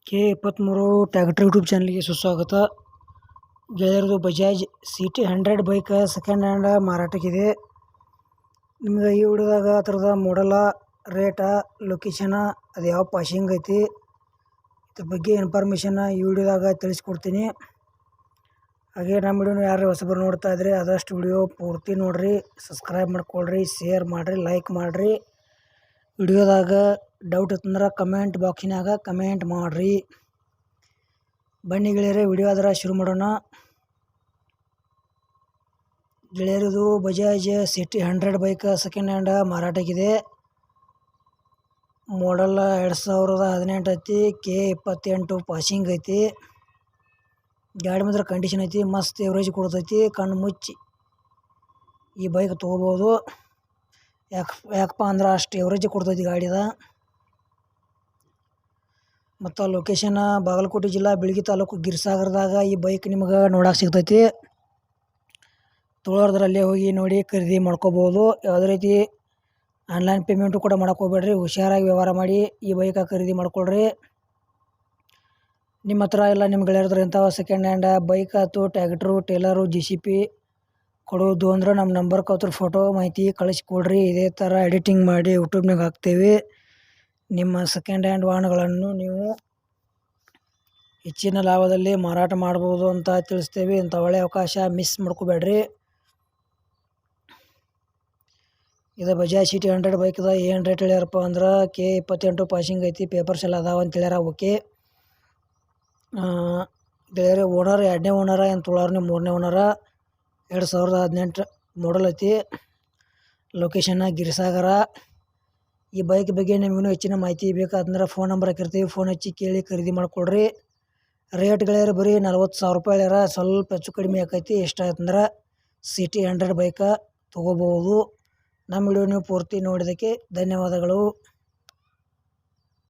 K23 tractor YouTube ಚಾನಲ್ಗೆ ಸುಸ್ವಾಗತ. ಗೆಳೆಯರದು Bajaj CT 100 bike second hand ಮಾರಾಟಕ್ಕಿದೆ. ನಿಮ್ಗೆ ಈ ವಿಡಿಯೋದಾಗ ಅದರದ ಮಾಡಲ, ರೇಟ, ಲೊಕೇಶನ, ಅದು ಯಾವ ಪಾಸಿಂಗ್ ಐತಿ, ಇದ್ರ ಬಗ್ಗೆ ಇನ್ಫಾರ್ಮೇಷನ್ನ ಈ ವಿಡಿಯೋದಾಗ ತಿಳಿಸ್ಕೊಡ್ತೀನಿ. ಹಾಗೆ ನಮ್ಮ ವಿಡಿಯೋನ ಯಾರು ಹೊಸಬರು ನೋಡ್ತಾ ಇದ್ರೆ ಆದಷ್ಟು ವಿಡಿಯೋ ಪೂರ್ತಿ ನೋಡ್ರಿ, ಸಬ್ಸ್ಕ್ರೈಬ್ ಮಾಡ್ಕೊಳ್ರಿ, ಶೇರ್ ಮಾಡಿರಿ, ಲೈಕ್ ಮಾಡಿರಿ. ವಿಡಿಯೋದಾಗ ಡೌಟ್ ಇತ್ತಂದ್ರೆ ಕಮೆಂಟ್ ಬಾಕ್ಸಿನಾಗ ಕಮೆಂಟ್ ಮಾಡಿರಿ. ಬನ್ನಿ ಗೆಳೆಯರೆ, ವಿಡಿಯೋ ಆದ್ರೆ ಶುರು ಮಾಡೋಣ. ಗೆಳೆಯರದು Bajaj CT 100 bike second hand ಮಾರಾಟಕ್ಕಿದೆ. ಮಾಡಲ್ 2018 ಐತಿ. K28 ಪಾಸಿಂಗ್ ಐತಿ. ಗಾಡಿ ಮಾತ್ರ ಕಂಡೀಷನ್ ಐತಿ, ಮಸ್ತ್ ಎವರೇಜ್ ಕೊಡ್ತೈತಿ. ಕಣ್ಣು ಮುಚ್ಚಿ ಈ ಬೈಕ್ ತೊಗೋಬೋದು. ಯಾಕಪ್ಪ ಅಂದ್ರೆ ಅಷ್ಟು ಎವರೇಜ್ ಕೊಡ್ತೈತಿ ಗಾಡಿದ. ಮತ್ತು ಲೊಕೇಶನ್ ಬಾಗಲಕೋಟೆ ಜಿಲ್ಲಾ ಬಿಳಗಿ ತಾಲೂಕು ಗಿರಿಸಾಗರದಾಗ ಈ ಬೈಕ್ ನಿಮ್ಗೆ ನೋಡಕ್ಕೆ ಸಿಗ್ತೈತಿ. ತೊಗೊಳೋದ್ರಲ್ಲೇ ಹೋಗಿ ನೋಡಿ ಖರೀದಿ ಮಾಡ್ಕೋಬೋದು. ಯಾವುದೇ ರೀತಿ ಆನ್ಲೈನ್ ಪೇಮೆಂಟು ಕೂಡ ಮಾಡಕ್ಕೆ ಹೋಗ್ಬೇಡ್ರಿ. ಹುಷಾರಾಗಿ ವ್ಯವಹಾರ ಮಾಡಿ ಈ ಬೈಕ ಖರೀದಿ ಮಾಡ್ಕೊಳ್ರಿ. ನಿಮ್ಮ ಹತ್ರ ಎಲ್ಲ ನಿಮ್ಮ ಗೆಳೆಯರತ್ರ ಇಂಥವು ಸೆಕೆಂಡ್ ಹ್ಯಾಂಡ್ ಬೈಕ್ ಆಯ್ತು, ಟ್ಯಾಕ್ಟ್ರು, ಟೇಲರು, JCB ಕೊಡೋದು ಅಂದ್ರೆ ನಮ್ಮ ನಂಬರ್ಗೆ ಅವ್ರ ಫೋಟೋ ಮಾಹಿತಿ ಕಳಿಸ್ಕೊಡ್ರಿ. ಇದೇ ಥರ ಎಡಿಟಿಂಗ್ ಮಾಡಿ ಯೂಟ್ಯೂಬ್ನಾಗ ಹಾಕ್ತೇವೆ. ನಿಮ್ಮ ಸೆಕೆಂಡ್ ಹ್ಯಾಂಡ್ ವಾಹನಗಳನ್ನು ನೀವು ಹೆಚ್ಚಿನ ಲಾಭದಲ್ಲಿ ಮಾರಾಟ ಮಾಡ್ಬೋದು ಅಂತ ತಿಳಿಸ್ತೇವೆ. ಇಂಥ ಒಳ್ಳೆಯ ಅವಕಾಶ ಮಿಸ್ ಮಾಡ್ಕೋಬೇಡ್ರಿ. ಇದು ಬಜಾಜ್ CT 100 ಬೈಕ್ದ ಏನು ರೇಟ್ ಹೇಳ್ಯಾರಪ್ಪ ಅಂದ್ರೆ K28 ಪಾಸಿಂಗ್ ಐತಿ, ಪೇಪರ್ಸ್ ಎಲ್ಲ ಅದಾವ ಅಂತ ಹೇಳ್ಯಾರ. ಓಕೆ ಬೇರೆ ಓನರ್ 2ನೇ ಓನರ ಏನು ತೊಗೊಳೋರು 3ನೇ ಓನರ. 2018 ಮಾಡಲ್ ಐತಿ. ಲೊಕೇಶನ್ನ ಗಿರಿಸಾಗರ. ಈ ಬೈಕ್ ಬಗ್ಗೆ ನಿಮಗೂ ಹೆಚ್ಚಿನ ಮಾಹಿತಿ ಬೇಕಾದ್ರೆ ಫೋನ್ ನಂಬರ್ ಹಾಕಿರ್ತೀವಿ, ಫೋನ್ ಹಚ್ಚಿ ಕೇಳಿ ಖರೀದಿ ಮಾಡ್ಕೊಳ್ರಿ. ರೇಟ್ ಗೆಳೆಯರು ಬರೀ 40,000 ರೂಪಾಯಿ ಹೇಳ್ಯಾರ. ಸ್ವಲ್ಪ ಹೆಚ್ಚು ಕಡಿಮೆ ಆಕೈತಿ. ಎಷ್ಟಾಯ್ತಂದ್ರೆ CT 100 ಬೈಕ ತೊಗೋಬೋದು. ನಮ್ಮ ವಿಡಿಯೋ ನೀವು ಪೂರ್ತಿ ನೋಡಿದ್ದಕ್ಕೆ ಧನ್ಯವಾದಗಳು.